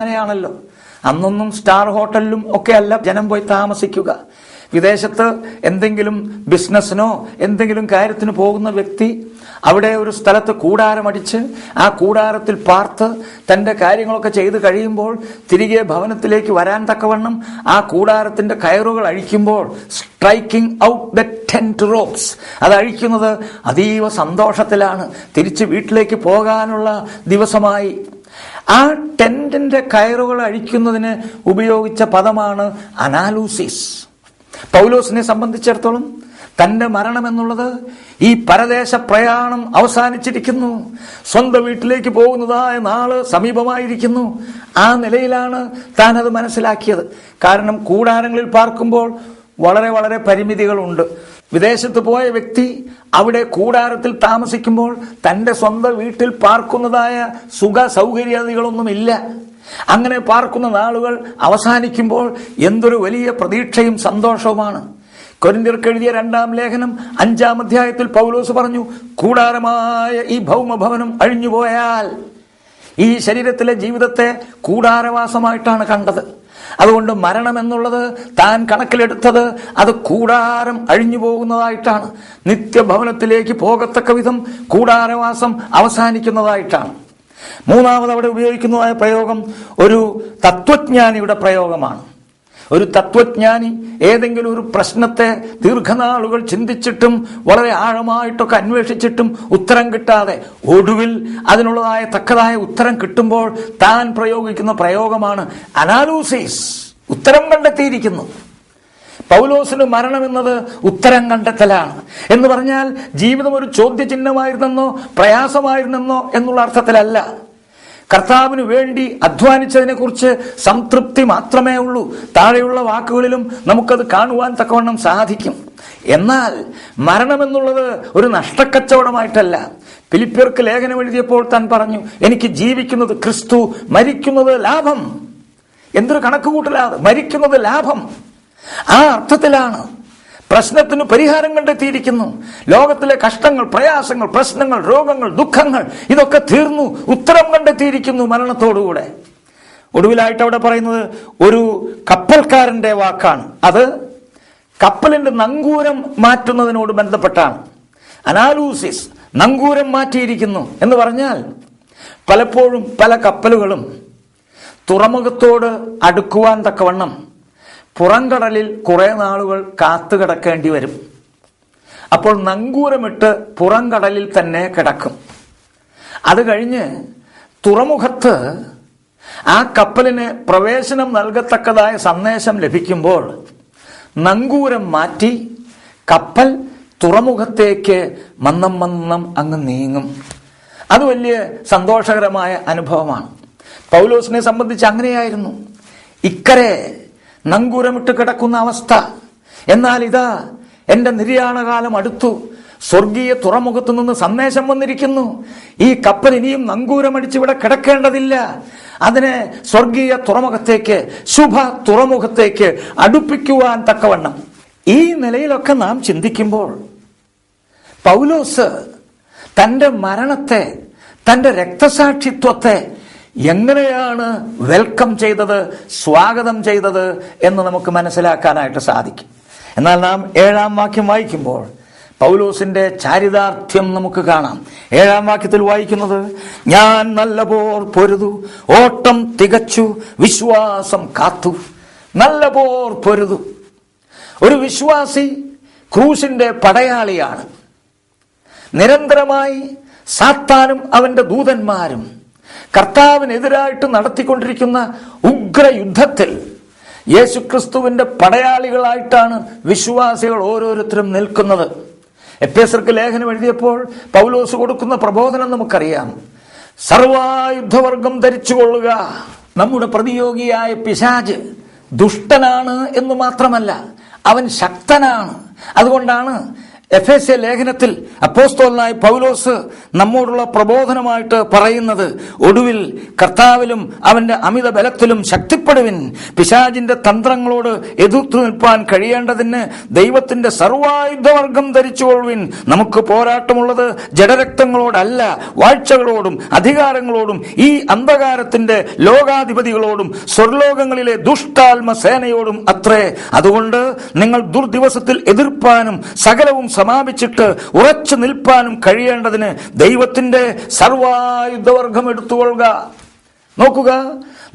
അങ്ങനെയാണല്ലോ. അന്നൊന്നും സ്റ്റാർ ഹോട്ടലിലും ഒക്കെ അല്ല ജനം പോയി താമസിക്കുക. വിദേശത്ത് എന്തെങ്കിലും ബിസിനസ്സിനോ എന്തെങ്കിലും കാര്യത്തിന് പോകുന്ന വ്യക്തി അവിടെ ഒരു സ്ഥലത്ത് കൂടാരമടിച്ച് ആ കൂടാരത്തിൽ പാർത്ത് തന്റെ കാര്യങ്ങളൊക്കെ ചെയ്ത് കഴിയുമ്പോൾ തിരികെ ഭവനത്തിലേക്ക് വരാൻ തക്കവണ്ണം ആ കൂടാരത്തിന്റെ കയറുകൾ അഴിക്കുമ്പോൾ striking out the tent ropes, അത് അഴിക്കുന്നത് അതീവ സന്തോഷത്തിലാണ്. തിരിച്ച് വീട്ടിലേക്ക് പോകാനുള്ള ദിവസമായി. ആ ടെന്റിന്റെ കയറുകൾ അഴിക്കുന്നതിന് ഉപയോഗിച്ച പദമാണ് അനാലൂസിസ്. പൗലോസിനെ സംബന്ധിച്ചിടത്തോളം തന്റെ മരണം എന്നുള്ളത് ഈ പരദേശ പ്രയാണം അവസാനിച്ചിരിക്കുന്നു, സ്വന്തം വീട്ടിലേക്ക് പോകുന്നതായ നാള് സമീപമായിരിക്കുന്നു. ആ നിലയിലാണ് താൻ അത് മനസ്സിലാക്കിയത്. കാരണം കൂടാരങ്ങളിൽ പാർക്കുമ്പോൾ വളരെ വളരെ പരിമിതികളുണ്ട്. വിദേശത്ത് പോയ വ്യക്തി അവിടെ കൂടാരത്തിൽ താമസിക്കുമ്പോൾ തന്റെ സ്വന്തം വീട്ടിൽ പാർക്കുന്നതായ സുഖ സൗകര്യാദികളൊന്നുമില്ല. അങ്ങനെ പാർക്കുന്ന നാളുകൾ അവസാനിക്കുമ്പോൾ എന്തൊരു വലിയ പ്രതീക്ഷയും സന്തോഷവുമാണ്. കൊരിന്ത്യർക്ക് എഴുതിയ 2-ാം ലേഖനം 5-ാം അധ്യായത്തിൽ പൗലോസ് പറഞ്ഞു, കൂടാരമായ ഈ ഭൗമഭവനം അഴിഞ്ഞുപോയാൽ, ഈ ശരീരത്തിലെ ജീവിതത്തെ കൂടാരവാസമായിട്ടാണ് കണ്ടത്. അതുകൊണ്ട് മരണം എന്നുള്ളത് താൻ കണക്കിലെടുത്തത് അത് കൂടാരം അഴിഞ്ഞു പോകുന്നതായിട്ടാണ്. നിത്യഭവനത്തിലേക്ക് പോകത്തക്ക വിധം കൂടാരവാസം അവസാനിക്കുന്നതായിട്ടാണ്. മൂന്നാമത് അവിടെ ഉപയോഗിക്കുന്നതായ പ്രയോഗം ഒരു തത്വജ്ഞാനിയുടെ പ്രയോഗമാണ്. ഒരു തത്വജ്ഞാനി ഏതെങ്കിലും ഒരു പ്രശ്നത്തെ ദീർഘനാളുകൾ ചിന്തിച്ചിട്ടും വളരെ ആഴമായിട്ടൊക്കെ അന്വേഷിച്ചിട്ടും ഉത്തരം കിട്ടാതെ ഒടുവിൽ അതിനുള്ളതായ തക്കതായ ഉത്തരം കിട്ടുമ്പോൾ താൻ പ്രയോഗിക്കുന്ന പ്രയോഗമാണ് അനാലൂസിസ്. ഉത്തരം കണ്ടെത്തിയിരിക്കുന്നു. പൗലോസിന് മരണമെന്നത് ഉത്തരം കണ്ടെത്തലാണ്. എന്ന് പറഞ്ഞാൽ ജീവിതം ഒരു ചോദ്യചിഹ്നമായിരുന്നെന്നോ പ്രയാസമായിരുന്നെന്നോ എന്നുള്ള അർത്ഥത്തിലല്ല. കർത്താവിന് വേണ്ടി അധ്വാനിച്ചതിനെ കുറിച്ച് സംതൃപ്തി മാത്രമേ ഉള്ളൂ. താഴെയുള്ള വാക്കുകളിലും നമുക്കത് കാണുവാൻ തക്കവണ്ണം സാധിക്കും. എന്നാൽ മരണമെന്നുള്ളത് ഒരു നഷ്ടക്കച്ചവടമായിട്ടല്ല. ഫിലിപ്പിയർക്ക് ലേഖനം എഴുതിയപ്പോൾ താൻ പറഞ്ഞു, എനിക്ക് ജീവിക്കുന്നത് ക്രിസ്തു, മരിക്കുന്നത് ലാഭം. എന്തൊരു കണക്കുകൂട്ടലാണ്! മരിക്കുന്നത് ലാഭം. ആ അർത്ഥത്തിലാണ് പ്രശ്നത്തിന് പരിഹാരം കണ്ടെത്തിയിരിക്കുന്നു. ലോകത്തിലെ കഷ്ടങ്ങൾ, പ്രയാസങ്ങൾ, പ്രശ്നങ്ങൾ, രോഗങ്ങൾ, ദുഃഖങ്ങൾ ഇതൊക്കെ തീർന്നു. ഉത്തരം കണ്ടെത്തിയിരിക്കുന്നു മരണത്തോടുകൂടെ. ഒടുവിലായിട്ട് അവിടെ പറയുന്നത് ഒരു കപ്പൽക്കാരന്റെ വാക്കാണ്. അത് കപ്പലിന്റെ നങ്കൂരം മാറ്റുന്നതിനോട് ബന്ധപ്പെട്ടാണ്. അനാലൂസിസ്, നങ്കൂരം മാറ്റിയിരിക്കുന്നു എന്ന് പറഞ്ഞാൽ പലപ്പോഴും പല കപ്പലുകളും തുറമുഖത്തോട് അടുക്കുവാൻ തക്കവണ്ണം പുറംകടലിൽ കുറെ നാളുകൾ കാത്തുകിടക്കേണ്ടി വരും. അപ്പോൾ നങ്കൂരമിട്ട് പുറംകടലിൽ തന്നെ കിടക്കും. അത് കഴിഞ്ഞ് തുറമുഖത്ത് ആ കപ്പലിന് പ്രവേശനം നൽകത്തക്കതായ സന്ദേശം ലഭിക്കുമ്പോൾ നങ്കൂരം മാറ്റി കപ്പൽ തുറമുഖത്തേക്ക് മന്നം അങ്ങ് നീങ്ങും. അത് വലിയ സന്തോഷകരമായ അനുഭവമാണ്. പൗലോസിനെ സംബന്ധിച്ച് അങ്ങനെയായിരുന്നു. ഇക്കരെ നങ്കൂരമിട്ട് കിടക്കുന്ന അവസ്ഥ. എന്നാൽ ഇതാ എന്റെ നിര്യാണകാലം അടുത്തു. സ്വർഗീയ തുറമുഖത്തു നിന്ന് സന്ദേശം വന്നിരിക്കുന്നു. ഈ കപ്പൽ ഇനിയും നങ്കൂരമടിച്ച് ഇവിടെ കിടക്കേണ്ടതില്ല. അതിനെ സ്വർഗീയ തുറമുഖത്തേക്ക്, ശുഭ തുറമുഖത്തേക്ക് അടുപ്പിക്കുവാൻ തക്കവണ്ണം. ഈ നിലയിലൊക്കെ നാം ചിന്തിക്കുമ്പോൾ പൗലോസ് തന്റെ മരണത്തെ, തന്റെ രക്തസാക്ഷിത്വത്തെ എങ്ങനെയാണ് വെൽക്കം ചെയ്തത്, സ്വാഗതം ചെയ്തത് എന്ന് നമുക്ക് മനസ്സിലാക്കാനായിട്ട് സാധിക്കും. എന്നാൽ നാം 7-ാം വാക്യം വായിക്കുമ്പോൾ പൗലോസിന്റെ ചാരിതാർത്ഥ്യം നമുക്ക് കാണാം. 7-ാം വാക്യത്തിൽ വായിക്കുന്നത്, ഞാൻ നല്ല പോർ പൊരുതു, ഓട്ടം തികച്ചു, വിശ്വാസം കാത്തു. നല്ല പോർ പൊരുതു. ഒരു വിശ്വാസി ക്രൂശിന്റെ പടയാളിയാണ്. നിരന്തരമായി സാത്താനും അവന്റെ ദൂതന്മാരും കർത്താവിനെതിരായിട്ട് നടത്തിക്കൊണ്ടിരിക്കുന്ന ഉഗ്രയുദ്ധത്തിൽ യേശുക്രിസ്തുവിന്റെ പടയാളികളായിട്ടാണ് വിശ്വാസികൾ ഓരോരുത്തരും നിൽക്കുന്നത്. എഫേസ്യർക്ക് ലേഖനം എഴുതിയപ്പോൾ പൗലോസ് കൊടുക്കുന്ന പ്രബോധനം നമുക്കറിയാം. സർവായുധവർഗം ധരിച്ചുകൊള്ളുക. നമ്മുടെ പ്രതിയോഗിയായ പിശാച് ദുഷ്ടനാണ് എന്ന് മാത്രമല്ല, അവൻ ശക്തനാണ്. അതുകൊണ്ടാണ് എഫേസ്യ ലേഖനത്തിൽ അപ്പോസ്തലനായ പൗലോസ് നമ്മോടുള്ള പ്രബോധനമായിട്ട് പറയുന്നത്, ഒടുവിൽ കർത്താവിലും അവന്റെ അമിത ബലത്തിലും ശക്തിപ്പെടുവിൻ, പിശാചിന്റെ തന്ത്രങ്ങളോട് എതിർത്തു നിൽപ്പാൻ കഴിയേണ്ടതിന് ദൈവത്തിന്റെ സർവായുധവർഗം ധരിച്ചുകൊള്ളുവിൻ. നമുക്ക് പോരാട്ടമുള്ളത് ജഡരക്തങ്ങളോടല്ല, വാഴ്ചകളോടും അധികാരങ്ങളോടും ഈ അന്ധകാരത്തിന്റെ ലോകാധിപതികളോടും സ്വർലോകങ്ങളിലെ ദുഷ്ടാത്മ സേനയോടും അത്രേ. അതുകൊണ്ട് നിങ്ങൾ ദുർദിവസത്തിൽ എതിർപ്പാനും സകലവും സമാപിച്ചിട്ട് ഉറച്ചു നിൽപ്പാനും കഴിയേണ്ടതിന് ദൈവത്തിന്റെ സർവായുധവർഗം എടുത്തുകൊള്ളുക. നോക്കുക,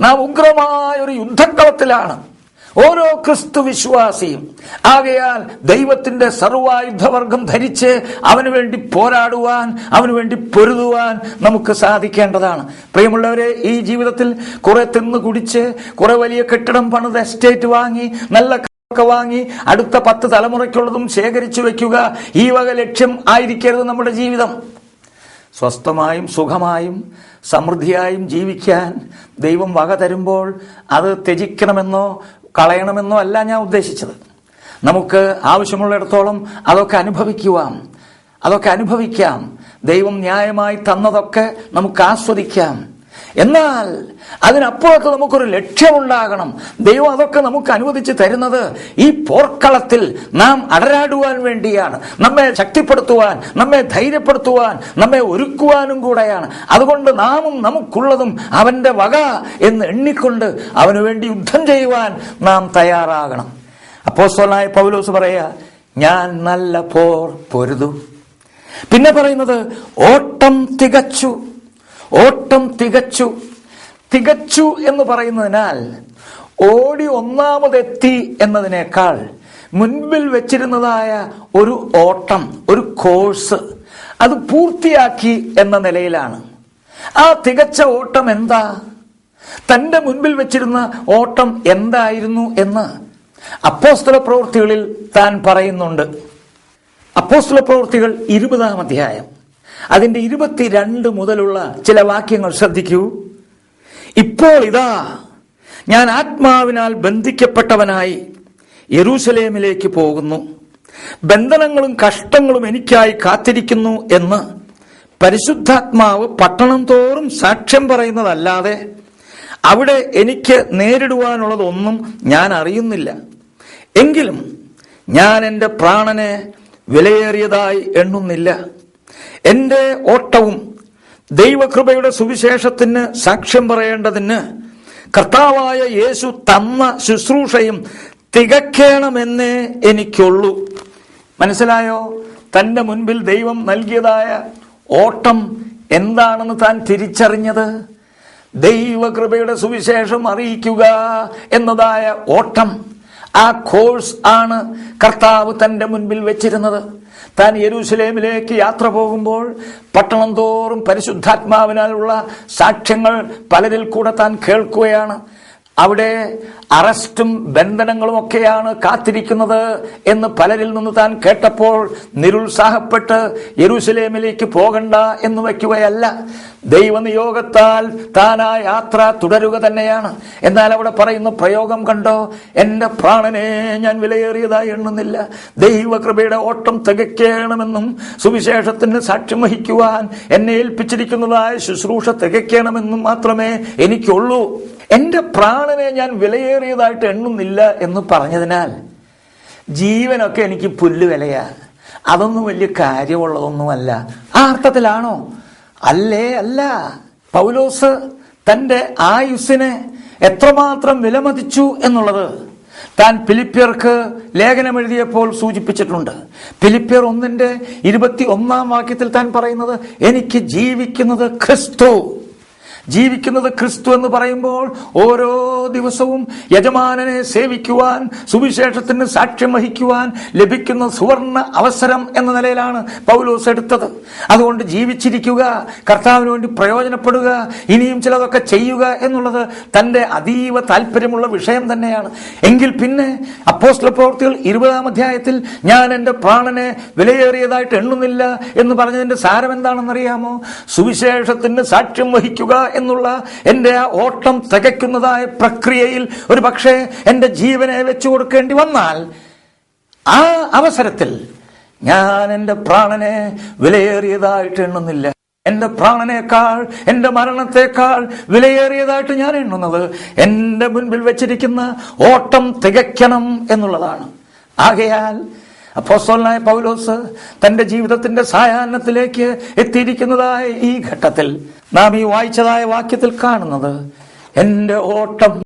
നാം ഉഗ്രമായ ഒരു യുദ്ധക്കളത്തിലാണ്, ഓരോ ക്രിസ്തു വിശ്വാസിയും. ആകയാൽ ദൈവത്തിന്റെ സർവായുധവർഗം ധരിച്ച് അവന് വേണ്ടി പോരാടുവാൻ, അവന് വേണ്ടി പൊരുതുവാൻ നമുക്ക് സാധിക്കേണ്ടതാണ്. പ്രിയമുള്ളവരെ, ഈ ജീവിതത്തിൽ കുറെ തിന്നു കുടിച്ച്, കുറെ വലിയ കെട്ടിടം പണിത്, എസ്റ്റേറ്റ് വാങ്ങി, നല്ല വാങ്ങി, അടുത്ത 10 തലമുറയ്ക്കുള്ളതും ശേഖരിച്ചു വെക്കുക, ഈ വക ലക്ഷ്യം ആയിരിക്കരുത് നമ്മുടെ ജീവിതം. സ്വസ്ഥമായും സുഖമായും സമൃദ്ധിയായും ജീവിക്കാൻ ദൈവം വക തരുമ്പോൾ അത് ത്യജിക്കണമെന്നോ കളയണമെന്നോ അല്ല ഞാൻ ഉദ്ദേശിച്ചത്. നമുക്ക് ആവശ്യമുള്ളിടത്തോളം അതൊക്കെ അനുഭവിക്കാം. ദൈവം ന്യായമായി തന്നതൊക്കെ നമുക്ക് ആസ്വദിക്കാം. എന്നാൽ അതിനപ്പുറത്ത് നമുക്കൊരു ലക്ഷ്യമുണ്ടാകണം. ദൈവം അതൊക്കെ നമുക്ക് അനുവദിച്ച് തരുന്നത് ഈ പോർക്കളത്തിൽ നാം അടരാടുവാൻ വേണ്ടിയാണ്, നമ്മെ ശക്തിപ്പെടുത്തുവാൻ, നമ്മെ ധൈര്യപ്പെടുത്തുവാൻ, നമ്മെ ഒരുക്കുവാനും കൂടെയാണ്. അതുകൊണ്ട് നാമും നമുക്കുള്ളതും അവന്റെ വക എന്ന് എണ്ണിക്കൊണ്ട് അവന് വേണ്ടി യുദ്ധം ചെയ്യുവാൻ നാം തയ്യാറാകണം. അപ്പോസ്തലനായ പൗലോസ് പറയാ, ഞാൻ നല്ല പോർ പൊരുതു. പിന്നെ പറയുന്നത്, ഓട്ടം തികച്ചു എന്ന് പറയുന്നതിനാൽ ഓടി ഒന്നാമതെത്തി എന്നതിനേക്കാൾ മുൻപിൽ വെച്ചിരുന്നതായ ഒരു ഓട്ടം, ഒരു കോഴ്സ്, അത് പൂർത്തിയാക്കി എന്ന നിലയിലാണ്. ആ തികച്ച ഓട്ടം എന്താ? തന്റെ മുൻപിൽ വെച്ചിരുന്ന ഓട്ടം എന്തായിരുന്നു എന്ന് അപ്പോസ്തല പ്രവൃത്തികളിൽ താൻ പറയുന്നുണ്ട്. അപ്പോസ്തല പ്രവൃത്തികൾ 20-ാം അധ്യായം അതിന്റെ 22 മുതലുള്ള ചില വാക്യങ്ങൾ ശ്രദ്ധിക്കൂ. ഇപ്പോൾ ഇതാ, ഞാൻ ആത്മാവിനാൽ ബന്ധിക്കപ്പെട്ടവനായി യെരൂശലേമിലേക്ക് പോകുന്നു. ബന്ധനങ്ങളും കഷ്ടങ്ങളും എനിക്കായി കാത്തിരിക്കുന്നു എന്ന് പരിശുദ്ധാത്മാവ് പട്ടണം തോറും സാക്ഷ്യം പറയുന്നതല്ലാതെ അവിടെ എനിക്ക് നേരിടുവാനുള്ളതൊന്നും ഞാൻ അറിയുന്നില്ല. എങ്കിലും ഞാൻ എൻ്റെ പ്രാണനെ വിലയേറിയതായി എണ്ണുന്നില്ല. എൻ്റെ ഓട്ടവും ദൈവകൃപയുടെ സുവിശേഷത്തിന് സാക്ഷ്യം പറയേണ്ടതിന് കർത്താവായ യേശു തന്ന ശുശ്രൂഷയും തികയ്ക്കണമെന്നേ എനിക്കുള്ളൂ. മനസ്സിലായോ? തന്റെ മുൻപിൽ ദൈവം നൽകിയതായ ഓട്ടം എന്താണെന്ന് താൻ തിരിച്ചറിഞ്ഞത്. ദൈവകൃപയുടെ സുവിശേഷം അറിയിക്കുക എന്നതായ ഓട്ടം, ആ കോഴ്സ് ആണ് കർത്താവ് തന്റെ മുൻപിൽ വെച്ചിരുന്നത്. താൻ യെരൂശലേമിലേക്ക് യാത്ര പോകുമ്പോൾ പട്ടണം തോറും പരിശുദ്ധാത്മാവിനാലുള്ള സാക്ഷ്യങ്ങൾ പലരിൽ കൂടെ താൻ കേൾക്കുകയാണ്. അവിടെ അറസ്റ്റും ബന്ധനങ്ങളും ഒക്കെയാണ് കാത്തിരിക്കുന്നത് എന്ന് പലരിൽ നിന്ന് താൻ കേട്ടപ്പോൾ നിരുത്സാഹപ്പെട്ട് യെരൂശലേമിലേക്ക് പോകണ്ട എന്ന് വയ്ക്കുകയല്ല. ദൈവനിയോഗത്താൽ താൻ ആ യാത്ര തുടരുക തന്നെയാണ്. എന്നാൽ അവിടെ പറയുന്ന പ്രയോഗം കണ്ടോ? എൻ്റെ പ്രാണനെ ഞാൻ വിലയേറിയതായി എണ്ണുന്നില്ല. ദൈവകൃപയുടെ ഓട്ടം തികയ്ക്കണമെന്നും സുവിശേഷത്തിന് സാക്ഷ്യം വഹിക്കുവാൻ എന്നെ ഏൽപ്പിച്ചിരിക്കുന്നതായ ശുശ്രൂഷ തികയ്ക്കണമെന്നും മാത്രമേ എനിക്കുള്ളൂ. എൻ്റെ പ്രാണനെ ഞാൻ വിലയേറിയതായിട്ട് എണ്ണുന്നില്ല എന്ന് പറഞ്ഞതിനാൽ ജീവനൊക്കെ എനിക്ക് പുല്ല് വിലയാ, അതൊന്നും വലിയ കാര്യമുള്ളതൊന്നുമല്ല. ആ അർത്ഥത്തിലാണോ? അല്ല. പൗലോസ് തന്റെ ആയുസ്സിനെ എത്രമാത്രം വിലമതിച്ചു എന്നുള്ളത് താൻ ഫിലിപ്പിയർക്ക് ലേഖനം എഴുതിയപ്പോൾ സൂചിപ്പിച്ചിട്ടുണ്ട്. ഫിലിപ്പിയർ 1:21 വാക്യത്തിൽ താൻ പറയുന്നത്, എനിക്ക് ജീവിക്കുന്നത് ക്രിസ്തു എന്ന് പറയുമ്പോൾ ഓരോ ദിവസവും യജമാനനെ സേവിക്കുവാൻ, സുവിശേഷത്തിന് സാക്ഷ്യം വഹിക്കുവാൻ ലഭിക്കുന്ന സുവർണ അവസരം എന്ന നിലയിലാണ് പൗലോസ് എടുത്തത്. അതുകൊണ്ട് ജീവിച്ചിരിക്കുക, കർത്താവിന് വേണ്ടി പ്രയോജനപ്പെടുക, ഇനിയും ചിലതൊക്കെ ചെയ്യുക എന്നുള്ളത് തന്റെ അതീവ താല്പര്യമുള്ള വിഷയം തന്നെയാണ്. എങ്കിൽ പിന്നെ അപ്പോസ്തല പ്രവൃത്തികൾ 20-ാം അധ്യായത്തിൽ ഞാൻ എൻ്റെ പ്രാണനെ വിലയേറിയതായിട്ട് എണ്ണുന്നില്ല എന്ന് പറഞ്ഞതിന്റെ സാരം എന്താണെന്നറിയാമോ? സുവിശേഷത്തിന് സാക്ഷ്യം വഹിക്കുക എന്നുള്ള എൻ്റെ ആ ഓട്ടം തികയ്ക്കുന്നതായ പ്രക്രിയയിൽ ഒരു പക്ഷേ എൻ്റെ ജീവനെ വെച്ചു കൊടുക്കേണ്ടി വന്നാൽ ആ അവസരത്തിൽ ഞാൻ എൻ്റെ പ്രാണനെ വിലയേറിയതായിട്ട് എണ്ണുന്നില്ല. എന്റെ പ്രാണനേക്കാൾ, എന്റെ മരണത്തെക്കാൾ വിലയേറിയതായിട്ട് ഞാൻ എണ്ണുന്നത് എന്റെ മുൻപിൽ വെച്ചിരിക്കുന്ന ഓട്ടം തികയ്ക്കണം എന്നുള്ളതാണ്. ആകയാൽ അപ്പോസ്തലനായ പൗലോസ് തന്റെ ജീവിതത്തിന്റെ സായാഹ്നത്തിലേക്ക് എത്തിയിരിക്കുന്നതായ ഈ ഘട്ടത്തിൽ നാം ഈ വായിച്ചതായ വാക്യത്തിൽ കാണുന്നത്, എന്റെ ഓട്ടം